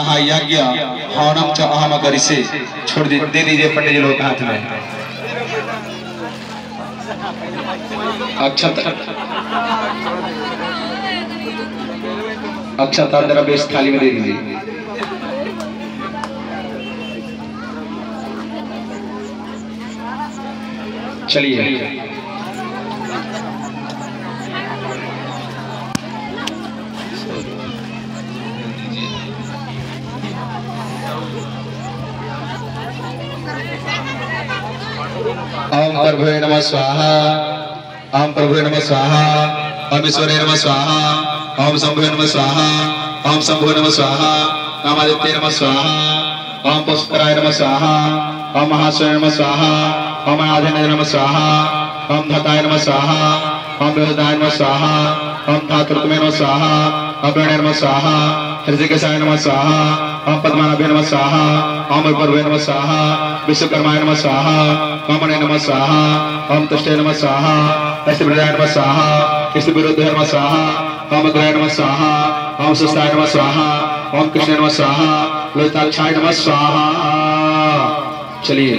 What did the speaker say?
महायज्ञ हवनम च अहम करिसे छोड़ दे दीजिए पंडित जी लोग के हाथ में अक्षत अंदर बेस थाली में दे दीजिए। चलिए ओम प्रभुवे नमः स्वाहा ओम प्रभुवे नमः स्वाहा ओम ईश्वरे नमः स्वाहा ओम शंभुवे नमः स्वाहा ओम शंभुवे नमः स्वाहा ओम आदित्य नमः स्वाहा ओम पुष्कराय नमः स्वाहा ओम महाश्वराय नमः स्वाहा ओम आदित्य नमः स्वाहा ओम धताय नमः स्वाहा ओम विहुदाय नमः स्वाहा ओम धातुर्तमे नमः स्वाहा ओम प्रणय नमः स्वाहा हृदयकेशाय नमः स्वाहा ओम पद्मनाभे नमः स्वाहा ओम प्रभुवे नमः स्वाहा विश्वकर्माय नमः स्वाहा ओम मणे नमः स्वाहा ओम तुष्टे नमः स्वाहा अष्टभुजाय नमः स्वाहा इष्टविरुद्धाय नमः स्वाहा ओम अग्रहाय नमः स्वाहा ओम सुस्ताय नमः स्वाहा ओम कृष्णाय नमः स्वाहा लोहिताक्षाय नमः स्वाहा। चलिए